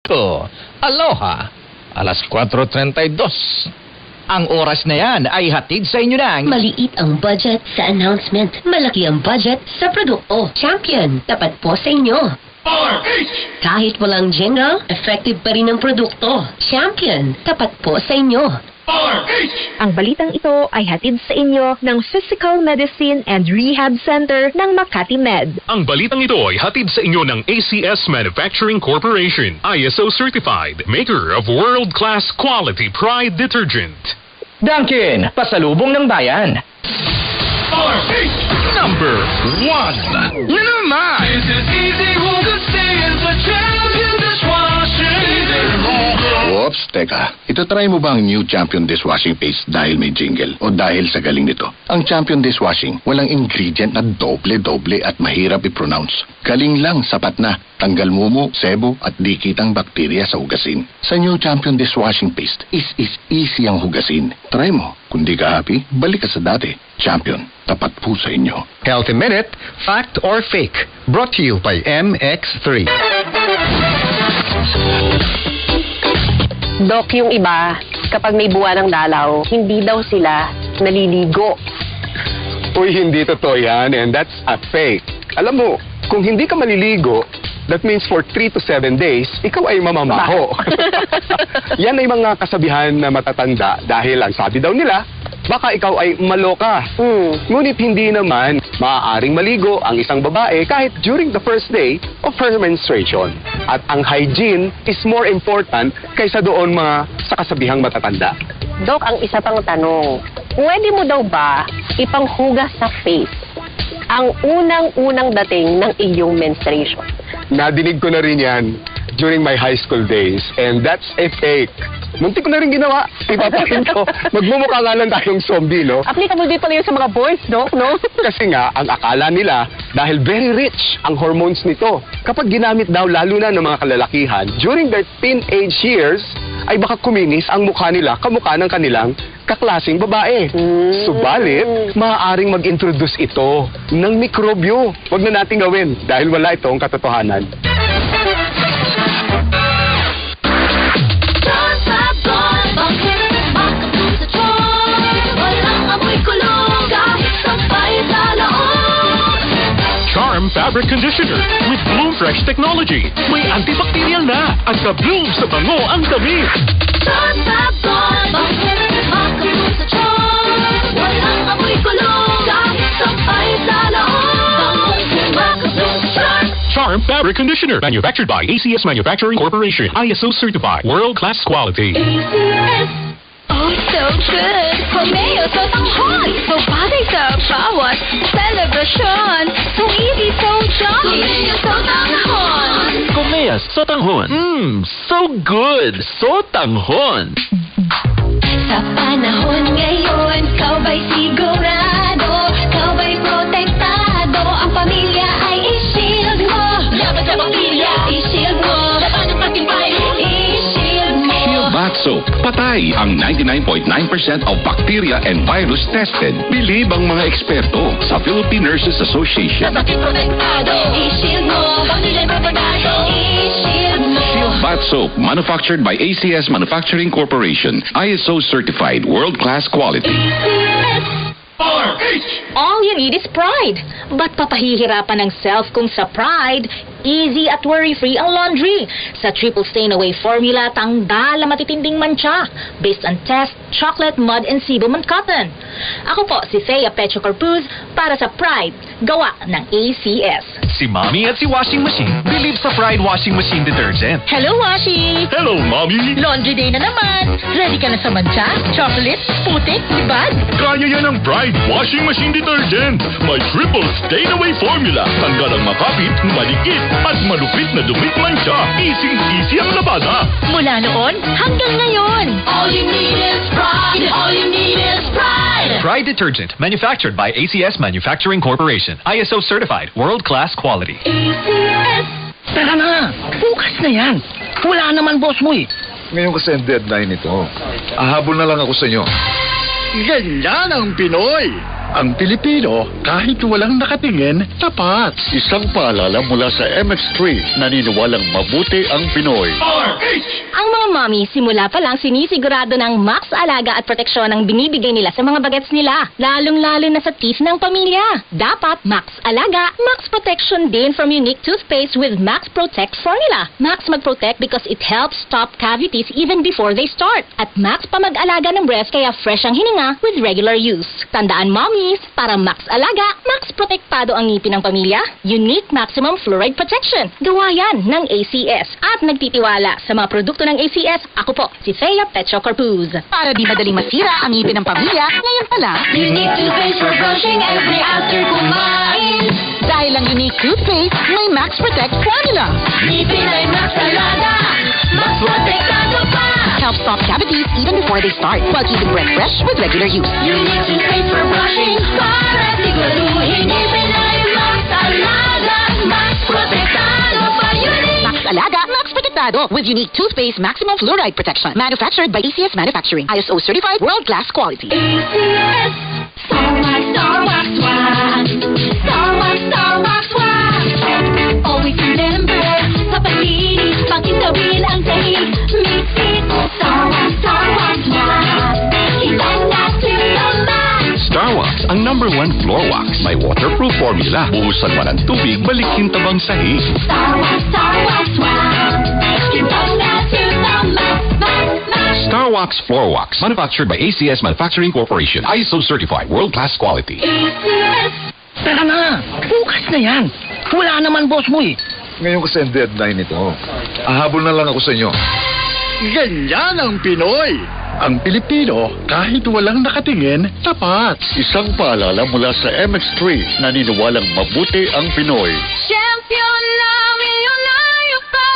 to Aloha, alas 4:32. Ang oras na yan ay hatid sa inyo ng Maliit ang budget sa announcement. Malaki ang budget sa produkto. Champion, tapat po sa inyo. Kahit walang jingle, effective pa rin ang produkto. Champion, tapat po sa inyo. Ang balitang ito ay hatid sa inyo ng Physical Medicine and Rehab Center ng Makati Med. Ang balitang ito ay hatid sa inyo ng ACS Manufacturing Corporation, ISO certified, maker of world-class quality Pride detergent. Dunkin, pasalubong ng bayan. Number 1. Na naman! Oops, teka. Ito-try mo ba ang new Champion Dishwashing Paste dahil may jingle o dahil sa galing nito? Ang Champion Dishwashing, walang ingredient na doble-doble at mahirap i-pronounce. Galing lang, sapat na. Tanggal mumu, sebo at dikitang bakterya sa hugasin. Sa new Champion Dishwashing Paste, is easy ang hugasin. Try mo. Kung di ka happy, balik ka sa dati. Champion, tapat po sa inyo. Healthy Minute, Fact or Fake? Brought to you by MX3. Dok, yung iba, kapag may buwan ng dalaw, hindi daw sila naliligo. Uy, hindi totoo yan, and that's a fake. Alam mo, kung hindi ka maliligo, that means for 3 to 7 days, ikaw ay mamamaho. Yan ay mga kasabihan na matatanda dahil ang sabi daw nila, baka ikaw ay maloka. Ngunit hindi naman maaaring maligo ang isang babae kahit during the first day of her menstruation. At ang hygiene is more important kaysa doon mga sa kasabihang matatanda. Dok, ang isa pang tanong, pwede mo daw ba ipanghugas sa face ang unang-unang dating ng iyong menstruation? Nadinig ko na rin yan during my high school days, and that's a fake. Muntik ko na rin ginawa. Ipapakin ko. Magmumukha nga lang tayong zombie, no? Applicable din pala yun sa mga boys, Dok, no? Kasi nga, ang akala nila, dahil very rich ang hormones nito, kapag ginamit daw lalo na ng mga kalalakihan, during their teenage years, ay baka kuminis ang mukha nila kamukha ng kanilang kaklaseng babae. Subalit, maaaring mag-introduce ito ng mikrobyo. Huwag na natin gawin dahil wala itong katotohanan. Charm Fabric Conditioner with Bloom Fresh Technology. May antibacterial na at ka-bloom sa bango ang damit. Charm Fabric Conditioner, manufactured by ACS Manufacturing Corporation, ISO certified, world-class quality. Oh, so good! Romeo sa tanghon! So bagay sa bawat celebration! So easy, so jolly! Romeo sa tanghon! Kumeas, sotanghon. So good, sotanghon. Sa panahon ngayon, ikaw ba'y sigurado? Ikaw ba'y protektado? Ang pamilya ay i-shield mo! Laban sa pamilya, i-shield mo! Laban ng patibay, i-shield mo! Shield Bath Soap. Patay ang 99.9% of bacteria and virus tested. Bilib ang mga eksperto sa Philippine Nurses Association. Dapat protektado, i-shield mo! Pamilya ay protektado, i-shield mo! Shield Bath Soap, manufactured by ACS Manufacturing Corporation. ISO certified, world-class quality. All you need is pride. Ba't papahihirapan ng self kung sa Pride, easy at worry-free ang laundry? Sa triple stain-away formula, tanggal ang matitinding mancha. Based on test, chocolate, mud, and sebum and cotton. Ako po si Thea Pecho Corpuz para sa Pride, gawa ng ACS. Si Mommy at si Washing Machine believe sa Pride Washing Machine Detergent. Hello, Washi! Hello, Mommy! Laundry day na naman. Ready ka na sa mancha, chocolate, putik, libad? Kaya yan ang Pride Washing Machine Detergent. May triple stain-away formula. Tanggal ang makapit, malikit, at malupit na dumit mancha. Easy ang labada. Mula noon hanggang ngayon. All you need is pride! All you need is pride! Pride Detergent, manufactured by ACS Manufacturing Corporation. ISO certified, world-class quality. Tara na, bukas na yan. Wala naman boss mo eh. Ngayon kasi ang deadline nito. Ahabol na lang ako sa inyo. Ganyan ang Pinoy. Ang Pilipino, kahit walang nakatingin, tapat. Isang paalala mula sa MX3, naniniwalang mabuti ang Pinoy. Ang mga mommy, simula pa lang sinisigurado ng max alaga at proteksyon ang binibigay nila sa mga bagets nila, lalong-lalo na sa teeth ng pamilya. Dapat max alaga, max protection din from Unique Toothpaste with Max Protect formula. Max mag-protect because it helps stop cavities even before they start. At max pa mag-alaga ng breath kaya fresh ang hininga with regular use. Tandaan mommies, para max alaga, max protektado ang ngipin ng pamilya, Unique Maximum Fluoride Protection. Gawa yan ng ACS. At nagtitiwala sa mga produkto ng ACS, ako po, si Thea Petro Corpuz. Para di madaling masira ang ngipin ng pamilya, ngayon pa lang, Unique toothpaste for brushing every after kumain. dahil ang Unique Toothpaste may Max Protect formula. Ngipin ay mas alaga, mas protektado pa. Helps stop cavities even before they start, while keeping breath fresh with regular use. Unique toothpaste for brushing, para siguraduhin ngipin ay mas alaga, mas protektado pa. Unique. Max Alaga, Max Protektado with Unique Toothpaste Maximum Fluoride Protection. Manufactured by ACS Manufacturing. ISO certified world-class quality. ACS. Star Wax, Star Wax, Wax. Star Wax, Star Wax, Wax. Always remember, sa paglinis, pakitawin ang sahig. Mix it. Star Wax, Wax. Ibang natin naman. Star Wax, ang #1 floor wax. May waterproof formula. Buhusan man ang tubig, balikin tabang sahig. Star Wax, Wax. Ibang natin naman. Star Wax Floor Wax. Manufactured by ACS Manufacturing Corporation. ISO certified world-class quality. ACS. Tara na! Bukas na yan! Wala naman boss mo eh! Ngayon kasi ang deadline nito. Ahabol na lang ako sa inyo. Ganyan ang Pinoy. Ang Pilipino, kahit walang nakatingin, tapat. Isang paalala mula sa MX3, naniniwalang mabuti ang Pinoy. Champion na milyonaryo pa.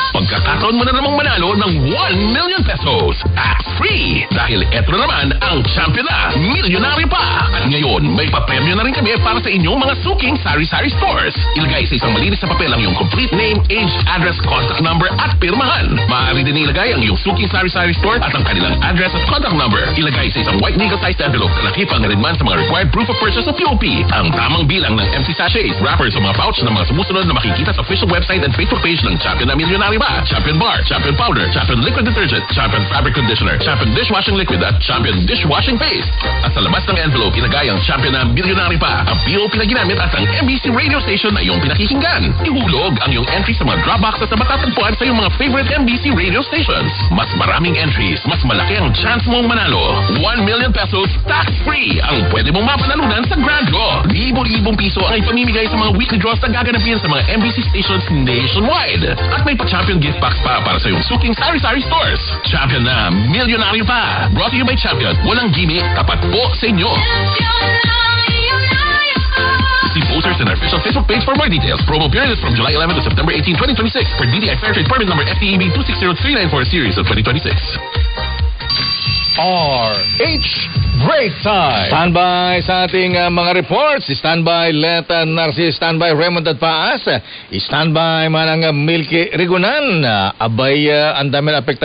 Pagkakataon mo na namang manalo ng 1 million pesos. Tax-free! Dahil eto na naman ang champion na, milyonaryo pa! At ngayon, may papremyo na rin kami para sa inyong mga suking sari-sari stores. Ilagay sa isang malinis na papel ang iyong complete name, age, address, contact number at pirmahan. Maaari din ilagay ang iyong suking sari-sari store at ang kanilang address at contact number. Ilagay sa isang white legal-sized envelope na nakipang na rin man sa mga required proof of purchase o POP. Ang tamang bilang ng empty sachets, wrappers o mga pouch ng mga sumusunod na makikita sa official website and Facebook page ng Champion na Milyonaryo Pa, Champion Bar, Champion Powder, Champion Liquid Detergent, Champion Fabric Conditioner, Champion Dishwashing Liquid at Champion Dishwashing Paste. At sa labas ng envelope, ilagay ang Champion na Milyonaryo Pa, ang POP na ginamit at ang MBC radio station na iyong pinakikinggan. Ihulog ang iyong entry sa mga drop boxes na matatagpuan sa iyong mga favorite MBC radio stations. Mas maraming entries, mas malaki ang chance mong manalo. 1 million pesos tax-free ang pwede mong mapanalunan sa Grand Draw. Libo-libong piso ang ipamimigay sa mga weekly draws na gaganapin sa mga MBC stations nationwide. At may pa-Champion gift box pa para sa iyong suking sari-sari stores. Champion na Milyonaryo Pa. Brought to you by Champion. Walang gimmick, tapat po sa inyo. See posters in our official Facebook page for more details. Promo period is from July 11 to September 18, 2026 for DTI Fair Trade Permit number FTEB 260394 series of 2026. RH Break Time! Standby sa ating mga reports. Standby Let Narcis, standby Raymond at Paas. Standby man ang Milky Rigunan. Abay, ang dami na apektado